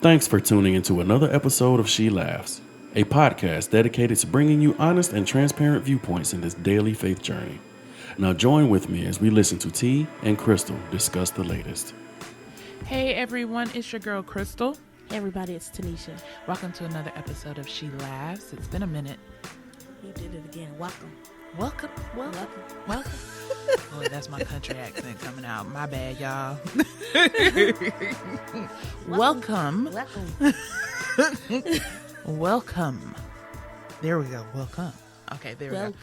Thanks for tuning into another episode of She Laughs, a podcast dedicated to bringing you honest and transparent viewpoints in this daily faith journey. Now join with me as we listen to T and Kristal discuss the latest. Hey everyone, it's your girl Kristal. Hey everybody, it's Tanisha. Welcome to another episode of She Laughs. It's been a minute. You did it again. Welcome. Oh, that's my country accent coming out. My bad, y'all. Welcome. Welcome. There we go. Welcome. Okay, there we go.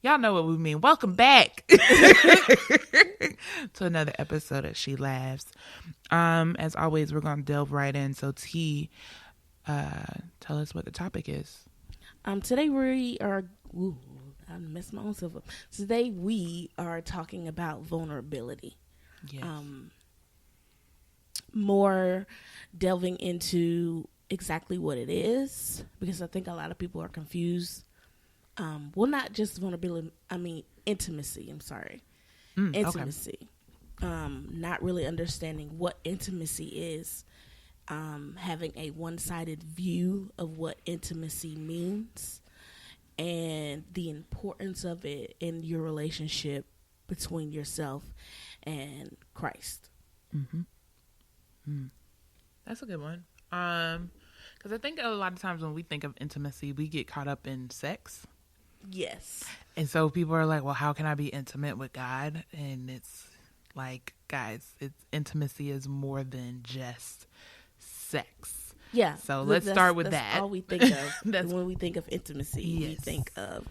Y'all know what we mean. Welcome back to another episode of She Laughs. As always, we're going to delve right in. So T, tell us what the topic is. Today we are... I messed my own self up. Today we are talking about vulnerability. Yes. More delving into exactly what it is, because I think a lot of people are confused. Well, not just vulnerability. I mean, intimacy. I'm sorry. Intimacy. Okay. Not really understanding what intimacy is. Having a one-sided view of what intimacy means. And the importance of it in your relationship between yourself and Christ. Mm-hmm. That's a good one. Because I think a lot of times when we think of intimacy, we get caught up in sex. Yes. And so people are like, well, how can I be intimate with God? And it's like, guys, intimacy is more than just sex. Yeah. So let's start with that. That's all we think of when we think of intimacy. Yes. We think of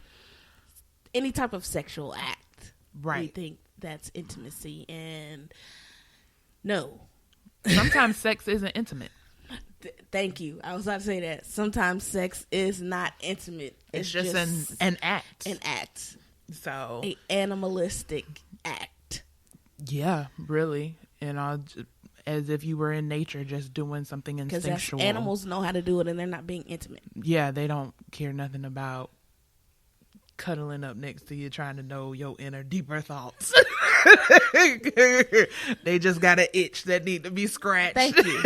any type of sexual act. Right. We think that's intimacy. And no. Sometimes sex isn't intimate. Thank you. I was about to say that. Sometimes sex is not intimate. It's just an act. An act. So. An animalistic act. Yeah, really. And as if you were in nature just doing something instinctual. Because animals know how to do it and they're not being intimate. Yeah, they don't care nothing about cuddling up next to you trying to know your inner, deeper thoughts. They just got an itch that need to be scratched. Thank you.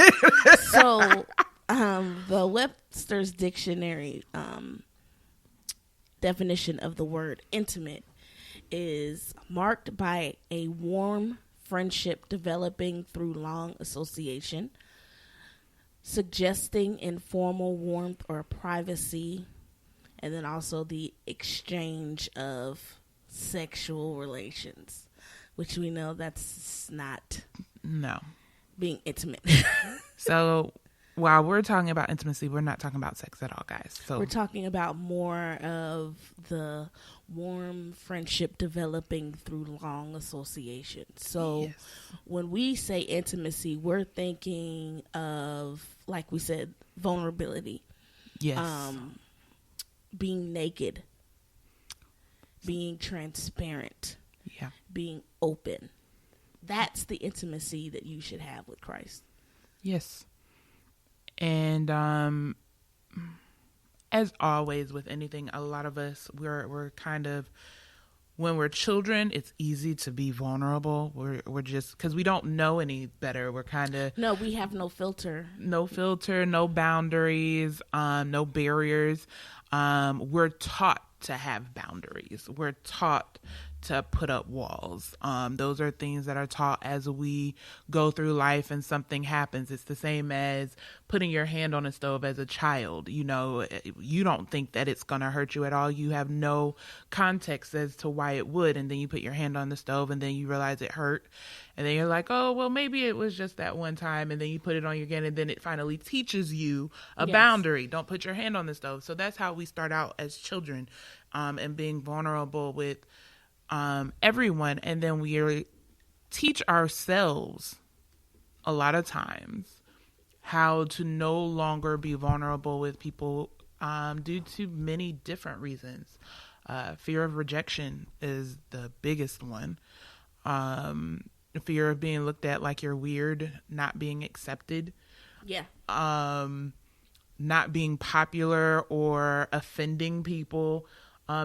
So, the Webster's Dictionary definition of the word intimate is marked by a warm friendship developing through long association, suggesting informal warmth or privacy, and then also the exchange of sexual relations, which we know that's not being intimate. So while we're talking about intimacy, we're not talking about sex at all, guys. So we're talking about more of the warm friendship developing through long association. So yes. When we say intimacy, we're thinking of, like we said, vulnerability. Yes. Being naked, being transparent, being open. That's the intimacy that you should have with Christ. Yes. And as always with anything, a lot of us, we're kind of, when we're children, it's easy to be vulnerable. We're just, because we don't know any better. We're kind of... No, we have no filter. No filter, no boundaries, no barriers. We're taught to have boundaries. We're taught to put up walls. Those are things that are taught as we go through life and something happens. It's the same as putting your hand on a stove as a child. You know, you don't think that it's going to hurt you at all. You have no context as to why it would. And then you put your hand on the stove and then you realize it hurt. And then you're like, oh, well, maybe it was just that one time. And then you put it on your again. And then it finally teaches you a boundary. Don't put your hand on the stove. So that's how we start out as children, and being vulnerable with everyone. And then we teach ourselves a lot of times how to no longer be vulnerable with people due to many different reasons. Fear of rejection is the biggest one. Fear of being looked at like you're weird, not being accepted. Yeah. Not being popular or offending people.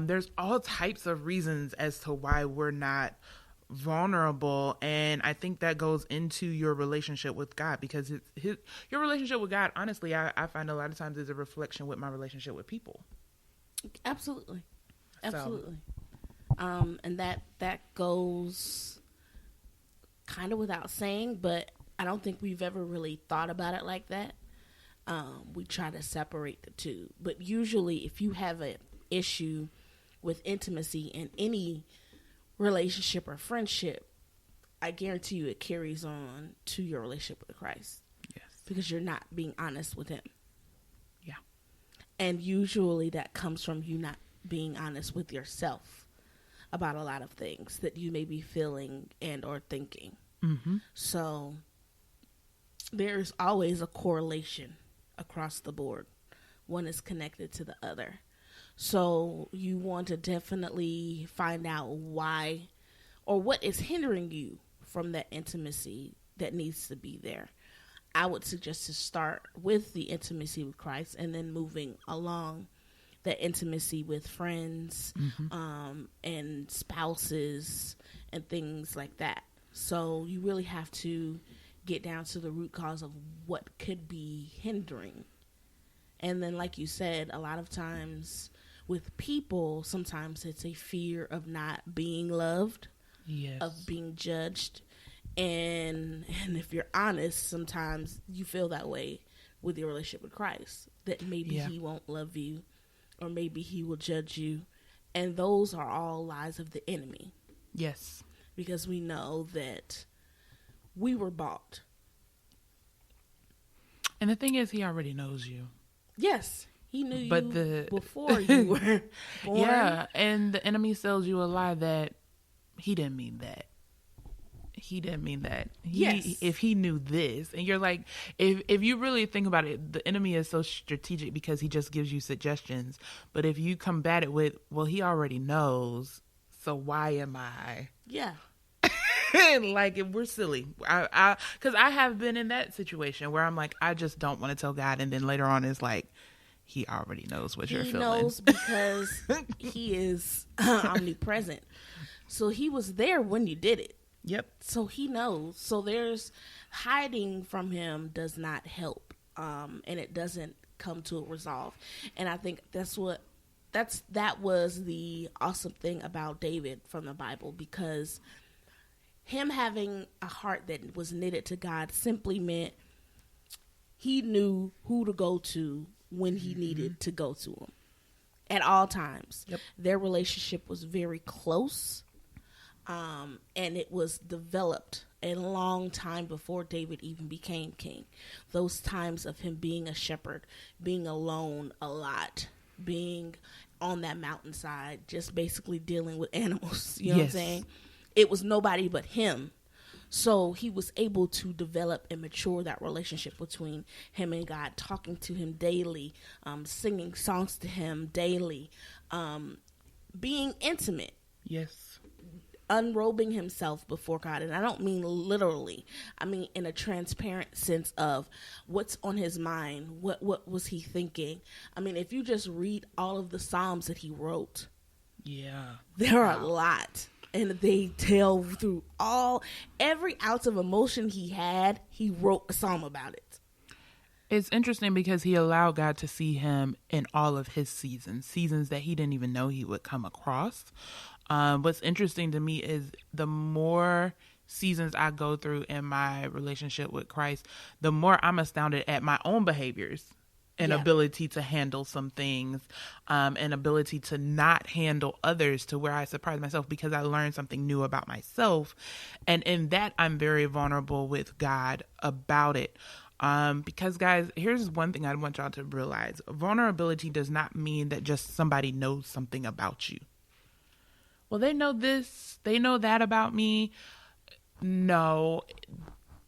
There's all types of reasons as to why we're not vulnerable, and I think that goes into your relationship with God, because your relationship with God, honestly, I find a lot of times is a reflection with my relationship with people. Absolutely. So, And that goes kind of without saying, but I don't think we've ever really thought about it like that. We try to separate the two, but usually if you have an issue with intimacy in any relationship or friendship, I guarantee you it carries on to your relationship with Christ. yes. Because you're not being honest with him. Yeah. And usually that comes from you not being honest with yourself about a lot of things that you may be feeling and or thinking. Mm-hmm. So there's always a correlation across the board. One is connected to the other. So you want to definitely find out why or what is hindering you from that intimacy that needs to be there. I would suggest to start with the intimacy with Christ and then moving along the intimacy with friends, and spouses and things like that. So you really have to get down to the root cause of what could be hindering. And then, like you said, a lot of times with people, sometimes it's a fear of not being loved, Yes. of being judged. And if you're honest, sometimes you feel that way with your relationship with Christ, that maybe he won't love you or maybe he will judge you. And those are all lies of the enemy. Yes. Because we know that we were bought. And the thing is, he already knows you. Yes, he knew But you before you were born. Yeah, and the enemy sells you a lie that he didn't mean that. He didn't mean that. Yes. If he knew this, and you're like, if you really think about it, the enemy is so strategic because he just gives you suggestions. But if you combat it with, well, he already knows, so why am I? Yeah. Like, if we're silly, because I have been in that situation where I'm like, I just don't want to tell God, and then later on it's like, he already knows what you're feeling. He knows because he is omnipresent. So he was there when you did it. Yep. So he knows. So there's hiding from him does not help, and it doesn't come to a resolve. And I think that was the awesome thing about David from the Bible, because him having a heart that was knitted to God simply meant he knew who to go to when he needed to go to him at all times. Yep. Their relationship was very close. And it was developed a long time before David even became king. Those times of him being a shepherd, being alone a lot, being on that mountainside, just basically dealing with animals. You know what I'm saying? It was nobody but him. So he was able to develop and mature that relationship between him and God, talking to him daily, singing songs to him daily, being intimate. Yes. Unrobing himself before God. And I don't mean literally. I mean in a transparent sense of what's on his mind. What was he thinking? I mean, if you just read all of the Psalms that he wrote, there are a lot. And they tell through every ounce of emotion he had, he wrote a psalm about it. It's interesting because he allowed God to see him in all of his seasons that he didn't even know he would come across. What's interesting to me is the more seasons I go through in my relationship with Christ, the more I'm astounded at my own behaviors and ability to handle some things, and ability to not handle others, to where I surprise myself because I learned something new about myself. And in that, I'm very vulnerable with God about it. Because guys, here's one thing I want y'all to realize. Vulnerability does not mean that just somebody knows something about you. Well, they know this, they know that about me. No,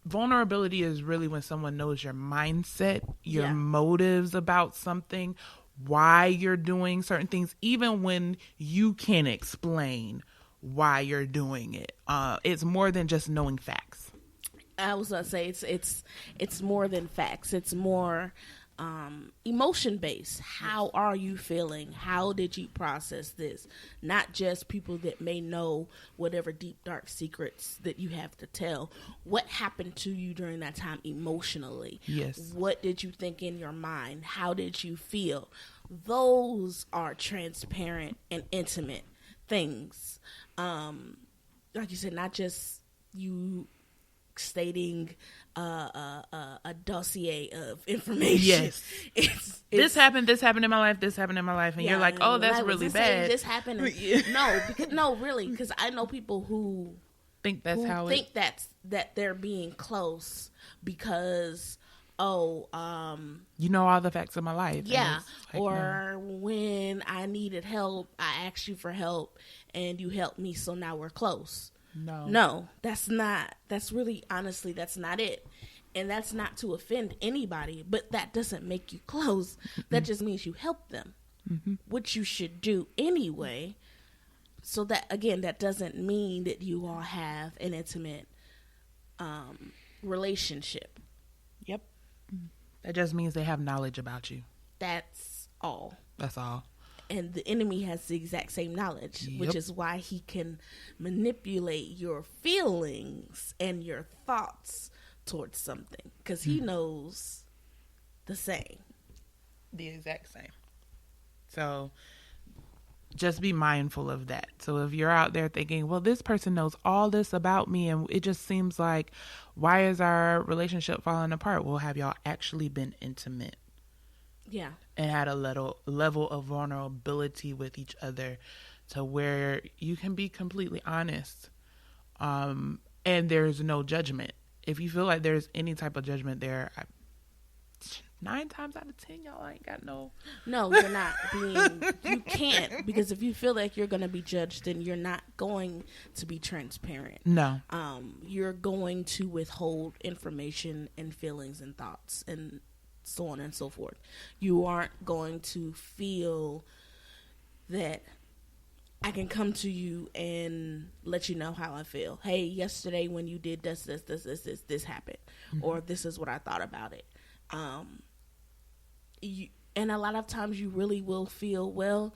vulnerability is really when someone knows your mindset, your motives about something, why you're doing certain things, even when you can't explain why you're doing it. It's more than just knowing facts. I was going to say it's more than facts. It's more emotion based. How are you feeling? How did you process this? Not just people that may know whatever deep dark secrets that you have to tell. What happened to you during that time emotionally? Yes. What did you think in your mind? How did you feel? Those are transparent and intimate things. Like you said, not just you stating a dossier of information. Yes. It's this happened in my life, and you're like, oh, that's really bad. This happened. Really, because I know people who think that's that they're being close because you know all the facts of my life. Yeah. Like, or when I needed help, I asked you for help and you helped me, so now we're close. No, that's really, honestly, that's not it. And that's not to offend anybody, but that doesn't make you close. That just means you help them, which you should do anyway. So that, again, that doesn't mean that you all have an intimate relationship. Yep. That just means they have knowledge about you. That's all. That's all. And the enemy has the exact same knowledge, which is why he can manipulate your feelings and your thoughts towards something, because he knows the same. The exact same. So just be mindful of that. So if you're out there thinking, well, this person knows all this about me and it just seems like, why is our relationship falling apart? Well, have y'all actually been intimate? Yeah. And had a level of vulnerability with each other to where you can be completely honest. And there's no judgment. If you feel like there's any type of judgment there, 9 times out of 10, y'all ain't got no. No, you're not being. You can't, because if you feel like you're going to be judged, then you're not going to be transparent. No. You're going to withhold information and feelings and thoughts and so on and so forth. You aren't going to feel that I can come to you and let you know how I feel. Hey, yesterday when you did this happened, or this is what I thought about it. And a lot of times you really will feel, well,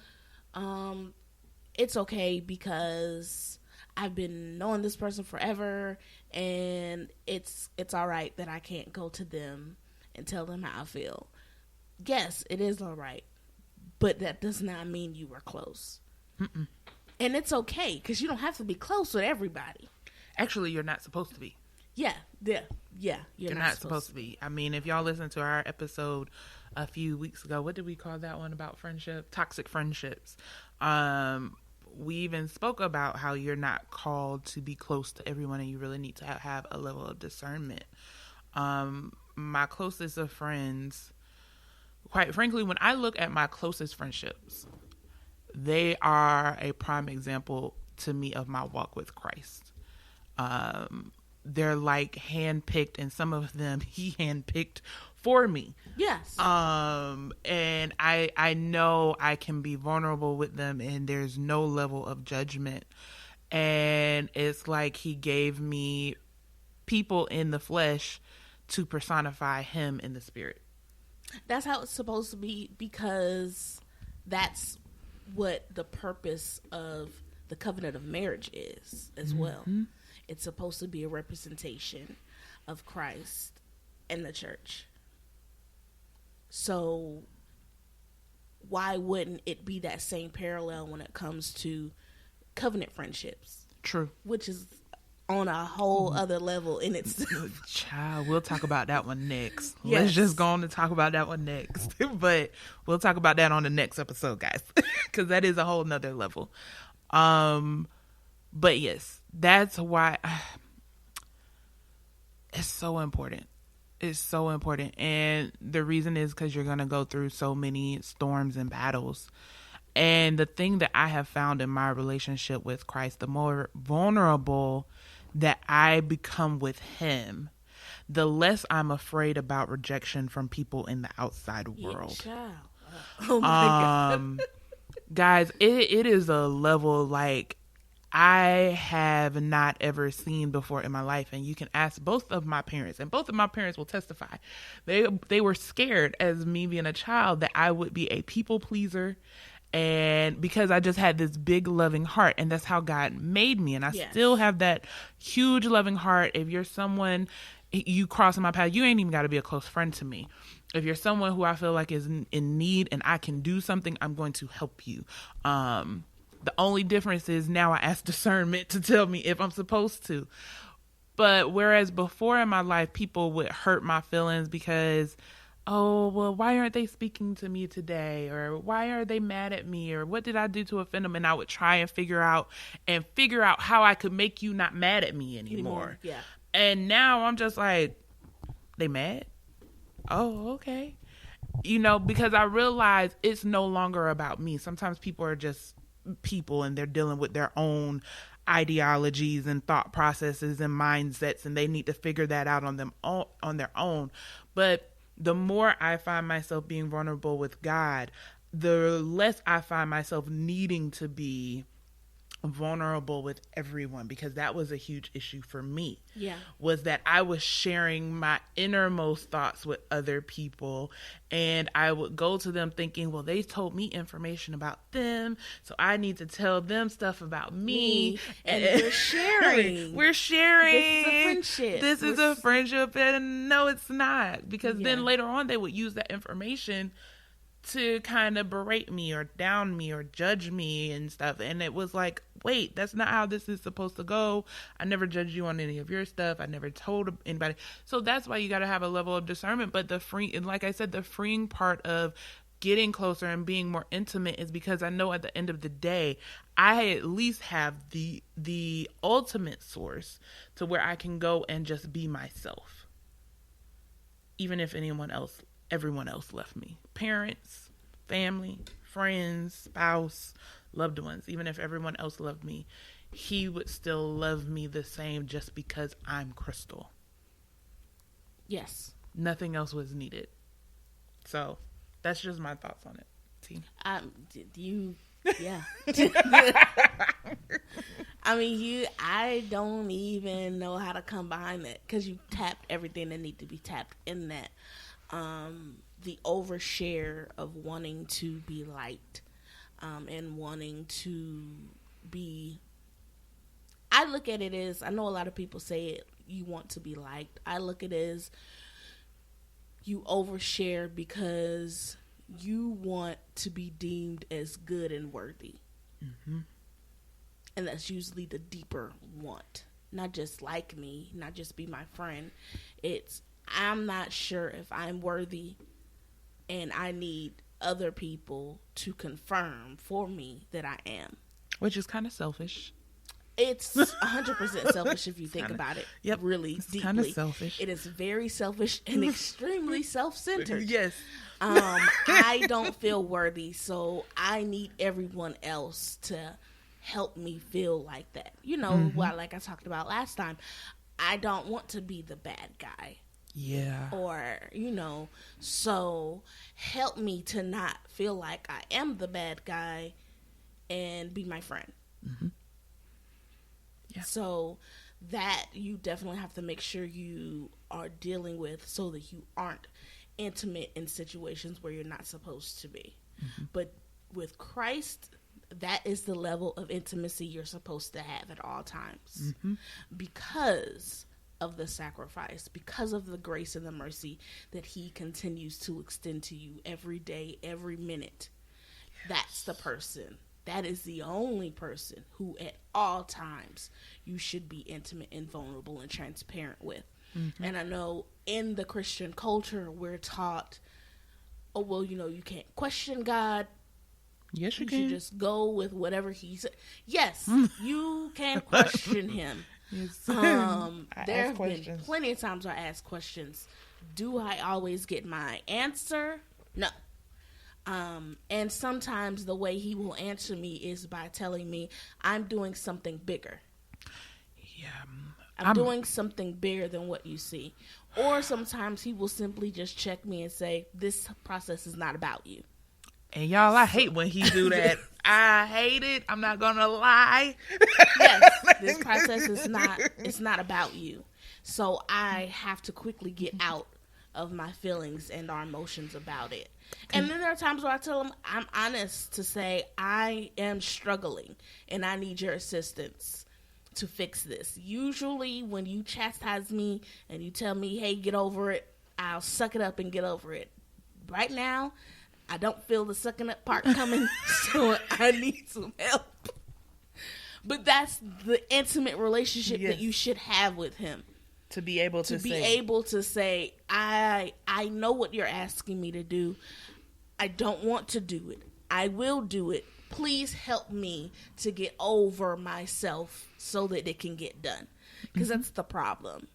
it's okay because I've been knowing this person forever, and it's all right that I can't go to them and tell them how I feel. Yes, it is all right, but that does not mean you were close. Mm-mm. And it's okay, because you don't have to be close with everybody. Actually, you're not supposed to be. Yeah. You're not supposed to be. I mean, if y'all listen to our episode a few weeks ago, what did we call that one about friendship? Toxic friendships. We even spoke about how you're not called to be close to everyone, and you really need to have a level of discernment. My closest of friends, quite frankly, when I look at my closest friendships, they are a prime example to me of my walk with Christ. They're like handpicked, and some of them he handpicked for me. Yes. And I know I can be vulnerable with them, and there's no level of judgment. And it's like he gave me people in the flesh to personify him in the spirit. That's how it's supposed to be, because that's what the purpose of the covenant of marriage is as well. It's supposed to be a representation of Christ and the church. So why wouldn't it be that same parallel when it comes to covenant friendships? True. Which is on a whole other level in itself. Child, we'll talk about that one next. Yes. Let's just go on to talk about that one next. But we'll talk about that on the next episode, guys, because that is a whole nother level. But yes, that's why it's so important. It's so important. And the reason is because you're going to go through so many storms and battles. And the thing that I have found in my relationship with Christ, the more vulnerable that I become with him, the less I'm afraid about rejection from people in the outside world. Oh my God. Guys, it is a level like I have not ever seen before in my life. And you can ask both of my parents, and both of my parents will testify. They were scared, as me being a child, that I would be a people pleaser. And because I just had this big loving heart, and that's how God made me. And I still have that huge loving heart. If you're someone, you cross my path, you ain't even got to be a close friend to me. If you're someone who I feel like is in need and I can do something, I'm going to help you. The only difference is now I ask discernment to tell me if I'm supposed to. But whereas before in my life, people would hurt my feelings because, oh, well, why aren't they speaking to me today? Or why are they mad at me? Or what did I do to offend them? And I would try and figure out how I could make you not mad at me anymore. Yeah. And now I'm just like, they mad? Oh, okay. Because I realize it's no longer about me. Sometimes people are just people and they're dealing with their own ideologies and thought processes and mindsets, and they need to figure that out on their own. But the more I find myself being vulnerable with God, the less I find myself needing to be vulnerable with everyone, because that was a huge issue for me. Was that I was sharing my innermost thoughts with other people, and I would go to them thinking, well, they told me information about them, so I need to tell them stuff about me. And we're sharing. This is a friendship, and no, it's not, because then later on they would use that information to kind of berate me or down me or judge me and stuff. And it was like, wait, that's not how this is supposed to go. I never judged you on any of your stuff. I never told anybody. So that's why you got to have a level of discernment. But like I said, the freeing part of getting closer and being more intimate is because I know at the end of the day, I at least have the ultimate source to where I can go and just be myself. Even if everyone else left me. Parents, family, friends, spouse, loved ones. Even if everyone else loved me, he would still love me the same just because I'm Kristal. Yes. Nothing else was needed. So that's just my thoughts on it. T. Yeah. I don't even know how to come behind that, because you tapped everything that need to be tapped in that. The overshare of wanting to be liked, and wanting to be, I look at it as, I know a lot of people say it, you want to be liked. I look at it as you overshare because you want to be deemed as good and worthy. Mm-hmm. And that's usually the deeper want. Not just like me, not just be my friend. It's, I'm not sure if I'm worthy, and I need other people to confirm for me that I am. Which is kind of selfish. It's 100% selfish if you think about it. Yep. Really it's deeply. Kind of selfish. It is very selfish and extremely self-centered. Yes. I don't feel worthy, so I need everyone else to help me feel like that. Well, like I talked about last time, I don't want to be the bad guy. Yeah. Or, so help me to not feel like I am the bad guy and be my friend. Mm-hmm. Yeah. So that you definitely have to make sure you are dealing with, so that you aren't intimate in situations where you're not supposed to be. Mm-hmm. But with Christ, that is the level of intimacy you're supposed to have at all times. Mm-hmm. Because of the sacrifice, because of the grace and the mercy that he continues to extend to you every day, every minute. Yes. That's the person. That is the only person who at all times you should be intimate and vulnerable and transparent with. Mm-hmm. And I know in the Christian culture, we're taught, oh, well, you can't question God. Yes, you can. You should just go with whatever he said. Yes, you can question him. Yes. There have been plenty of times I ask questions. Do I always get my answer? No. And sometimes the way he will answer me is by telling me I'm doing something bigger. Yeah. I'm doing something bigger than what you see. Or sometimes he will simply just check me and say, this process is not about you. And y'all, I hate when he do that. I hate it. I'm not gonna lie. Yes, this process is not about you. So I have to quickly get out of my feelings and our emotions about it. And then there are times where I tell him I'm honest to say I am struggling and I need your assistance to fix this. Usually when you chastise me and you tell me, hey, get over it, I'll suck it up and get over it. Right now, I don't feel the sucking up part coming, so I need some help. But that's the intimate relationship that you should have with him. To be able to say, I know what you're asking me to do. I don't want to do it. I will do it. Please help me to get over myself so that it can get done. Because that's the problem.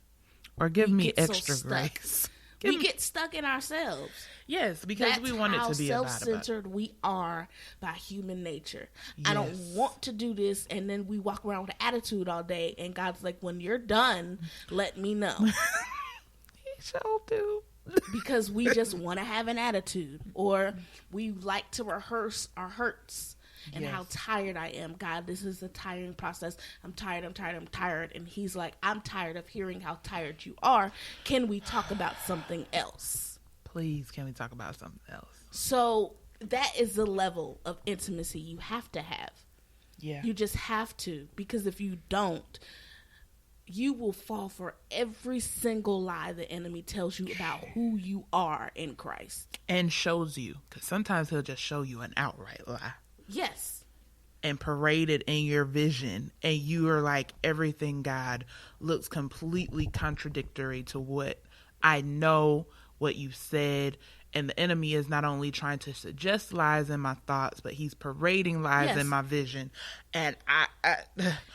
Or give me extra grace. We get stuck in ourselves. Yes, because we want it to be about self-centered we are by human nature. Yes. I don't want to do this, and then we walk around with an attitude all day, and God's like, when you're done, let me know. He sure do. Because we just want to have an attitude, or we like to rehearse our hurts and how tired I am. God, this is a tiring process. I'm tired. And he's like, I'm tired of hearing how tired you are. Can we talk about something else? Please, can we talk about something else? So that is the level of intimacy you have to have. Yeah. You just have to, because if you don't, you will fall for every single lie the enemy tells you about who you are in Christ. And shows you, because sometimes he'll just show you an outright lie. Yes. And parade it in your vision. And you are like, everything, God, looks completely contradictory to what I know, what you said. And the enemy is not only trying to suggest lies in my thoughts, but he's parading lies in my vision. And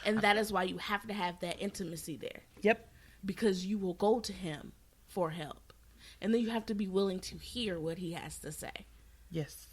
and that is why you have to have that intimacy there. Yep. Because you will go to him for help. And then you have to be willing to hear what he has to say. Yes.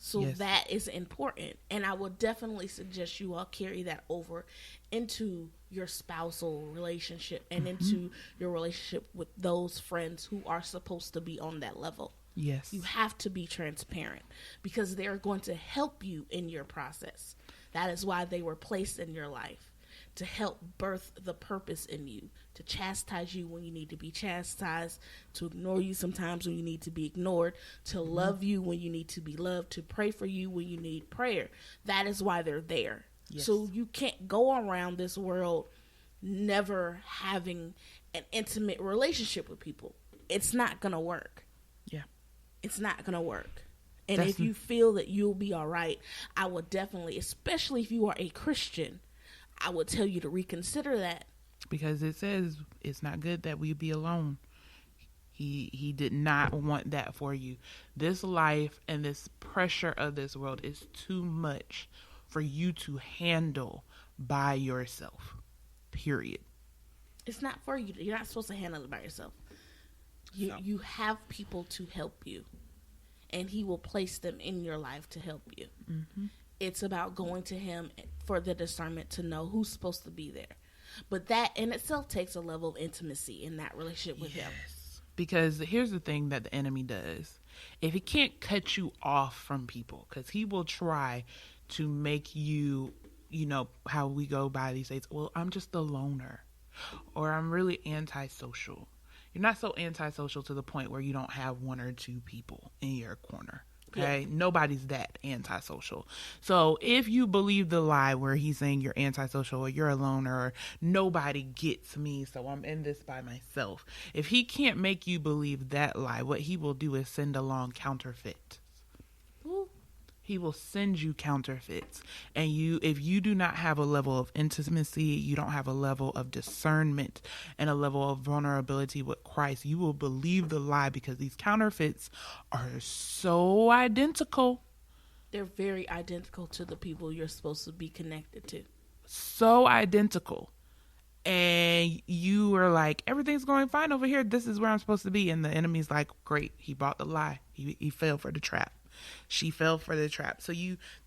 So that is important. And I would definitely suggest you all carry that over into your spousal relationship and into your relationship with those friends who are supposed to be on that level. Yes. You have to be transparent because they're going to help you in your process. That is why they were placed in your life, to help birth the purpose in you, to chastise you when you need to be chastised, to ignore you sometimes when you need to be ignored, to love you when you need to be loved, to pray for you when you need prayer. That is why they're there. Yes. So you can't go around this world never having an intimate relationship with people. It's not going to work. Yeah. It's not going to work. And if you feel that you'll be all right, I would definitely, especially if you are a Christian, I would tell you to reconsider that. Because it says it's not good that we be alone. He did not want that for you. This life and this pressure of this world is too much for you to handle by yourself. Period. It's not for you. You're not supposed to handle it by yourself. You have people to help you. And he will place them in your life to help you. Mm-hmm. It's about going to him for the discernment to know who's supposed to be there. But that in itself takes a level of intimacy in that relationship with him. Because here's the thing that the enemy does. If he can't cut you off from people, because he will try to make you, you know, how we go by these days, well, I'm just a loner. Or I'm really antisocial. You're not so antisocial to the point where you don't have one or two people in your corner. Okay. Yeah. Nobody's that antisocial. So if you believe the lie where he's saying you're antisocial or you're a loner or nobody gets me, so I'm in this by myself. If he can't make you believe that lie, what he will do is send along counterfeit. Ooh. He will send you counterfeits. And if you do not have a level of intimacy, you don't have a level of discernment and a level of vulnerability with Christ, you will believe the lie because these counterfeits are so identical. They're very identical to the people you're supposed to be connected to. So identical. And you are like, everything's going fine over here. This is where I'm supposed to be. And the enemy's like, great. He bought the lie. He fell for the trap. She fell for the trap. So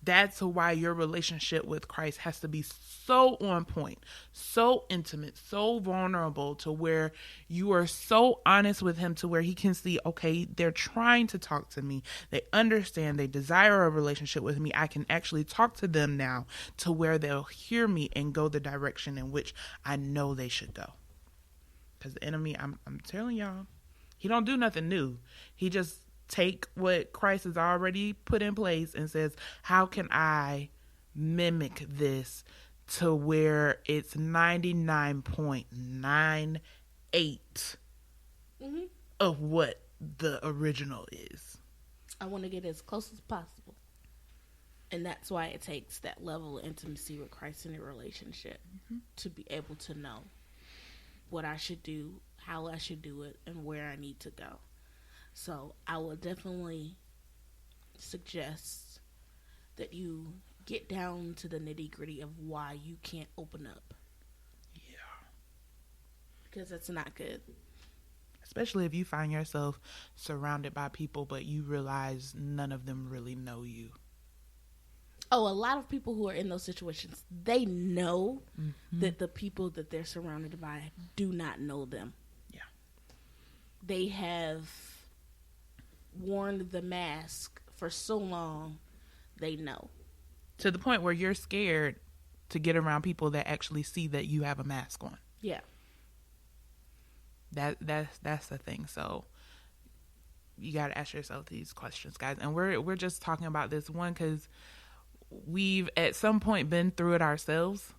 that's why your relationship with Christ has to be so on point, so intimate, so vulnerable, to where you are so honest with him, to where he can see, okay, they're trying to talk to me. They understand, they desire a relationship with me. I can actually talk to them now, to where they'll hear me and go the direction in which I know they should go. Because the enemy, I'm telling y'all, he don't do nothing new. He just take what Christ has already put in place and says, how can I mimic this to where it's 99.98 of what the original is. I want to get as close as possible. And that's why it takes that level of intimacy with Christ in a relationship, to be able to know what I should do, how I should do it, and where I need to go. So I will definitely suggest that you get down to the nitty-gritty of why you can't open up. Yeah. Because it's not good. Especially if you find yourself surrounded by people, but you realize none of them really know you. Oh, a lot of people who are in those situations, they know that the people that they're surrounded by do not know them. Yeah. They have worn the mask for so long, they know. To the point where you're scared to get around people that actually see that you have a mask on. Yeah. That's the thing. So you got to ask yourself these questions, guys. And we're just talking about this one because we've at some point been through it ourselves,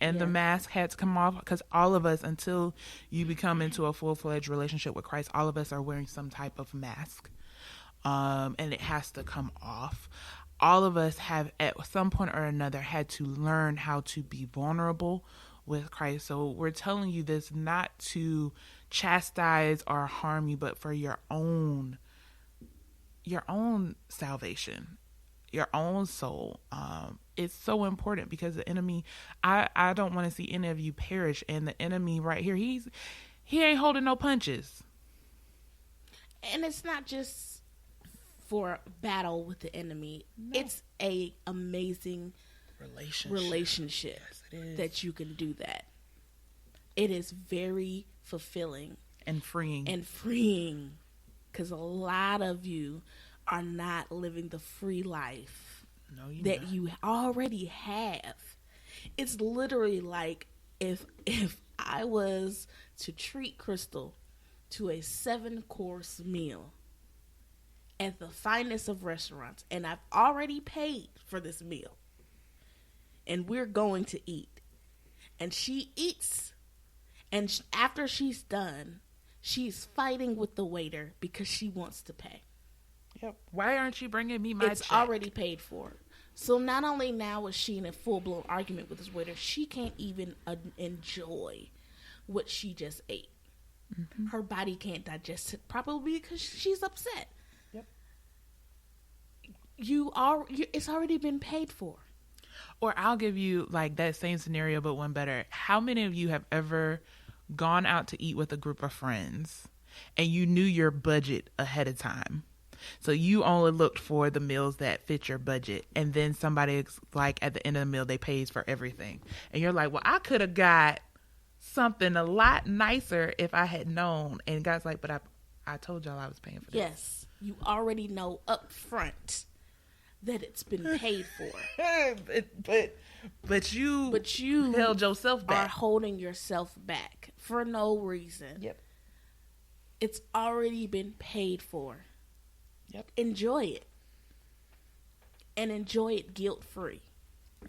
and the mask had to come off, because all of us, until you become into a full-fledged relationship with Christ, all of us are wearing some type of mask, and it has to come off. All of us have at some point or another had to learn how to be vulnerable with Christ. So we're telling you this not to chastise or harm you, but for your own salvation, your own soul. It's so important, because the enemy, I don't want to see any of you perish, and the enemy right here, he ain't holding no punches. And it's not just for battle with the enemy. No. It's a amazing relationship yes, that you can do that. It is very fulfilling and freeing, because a lot of you are not living the free life that you already have. It's literally like if I was to treat Kristal to a 7-course meal at the finest of restaurants, and I've already paid for this meal, and we're going to eat, and she eats, and after she's done, she's fighting with the waiter because she wants to pay. Yep. Why aren't you bringing me my check? It's already paid for. So not only now is she in a full-blown argument with this waiter, she can't even enjoy what she just ate. Mm-hmm. Her body can't digest it probably because she's upset. Yep. It's already been paid for. Or I'll give you like that same scenario, but one better. How many of you have ever gone out to eat with a group of friends and you knew your budget ahead of time? So you only looked for the meals that fit your budget, and then somebody like at the end of the meal, they pays for everything. And you're like, well, I could have got something a lot nicer if I had known. And God's like, but I told y'all I was paying for this. Yes, you already know up front that it's been paid for. but you held yourself back. Are holding yourself back for no reason. Yep. It's already been paid for. Yep. Enjoy it. And enjoy it guilt-free.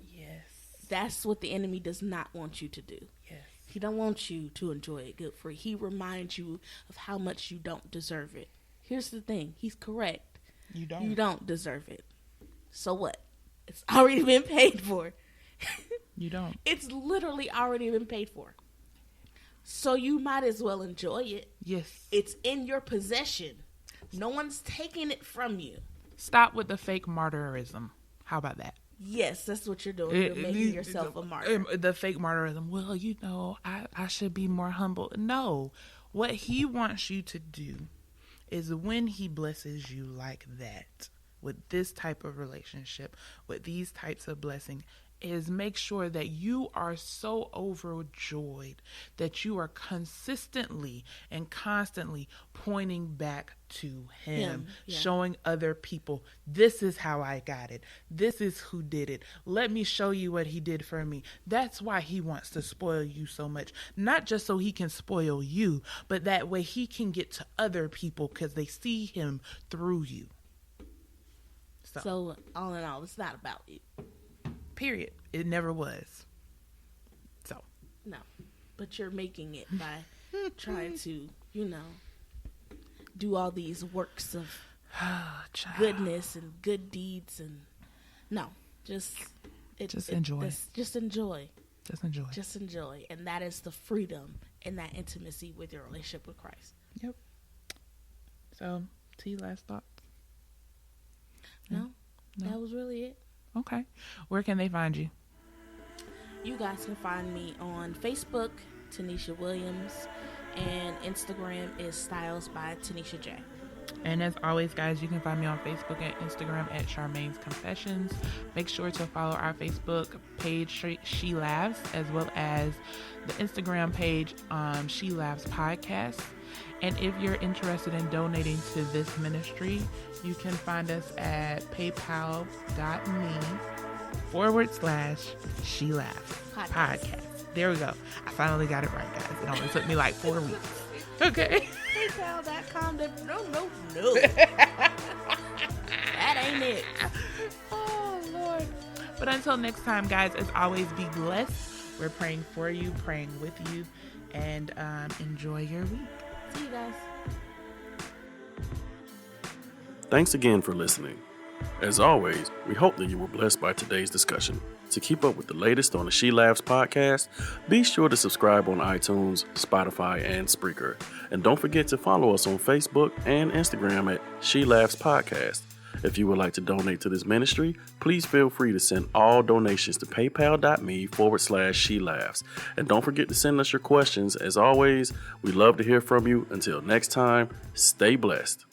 Yes. That's what the enemy does not want you to do. Yes. He don't want you to enjoy it guilt-free. He reminds you of how much you don't deserve it. Here's the thing. He's correct. You don't. You don't deserve it. So what? It's already been paid for. You don't. It's literally already been paid for. So you might as well enjoy it. Yes. It's in your possession. No one's taking it from you. Stop with the fake martyrism. How about that? Yes, that's what you're doing. You're making yourself a martyr. The fake martyrism. Well, I should be more humble. No. What he wants you to do is when he blesses you like that, with this type of relationship, with these types of blessing, is make sure that you are so overjoyed that you are consistently and constantly pointing back to him. Yeah. Showing other people, this is how I got it. This is who did it. Let me show you what he did for me. That's why he wants to spoil you so much. Not just so he can spoil you, but that way he can get to other people because they see him through you. So all in all, it's not about you. Period. It never was. So. No. But you're making it by trying to, do all these works of goodness and good deeds. And no, just enjoy. Just enjoy. Just enjoy. Just enjoy. And that is the freedom and that intimacy with your relationship with Christ. Yep. So, T, last thoughts? No, that was really it. Okay. Where can they find you? You guys can find me on Facebook, Tanisha Williams, and Instagram is Styles by Tanisha J. And as always, guys, you can find me on Facebook and Instagram at Charmaine's Confessions. Make sure to follow our Facebook page, She Laughs, as well as the Instagram page, She Laughs Podcast. And if you're interested in donating to this ministry, you can find us at paypal.me/She Laughs Podcast. There we go. I finally got it right, guys. It only took me like 4 weeks. Okay. PayPal.com. No. That ain't it. Oh, Lord. But until next time, guys, as always, be blessed. We're praying for you, praying with you, and enjoy your week. See you guys. Thanks again for listening. As always, we hope that you were blessed by today's discussion. To keep up with the latest on the She Laughs podcast, be sure to subscribe on iTunes, Spotify, and Spreaker. And don't forget to follow us on Facebook and Instagram at She Laughs Podcast. If you would like to donate to this ministry, please feel free to send all donations to paypal.me/She Laughs. And don't forget to send us your questions. As always, we love to hear from you. Until next time, stay blessed.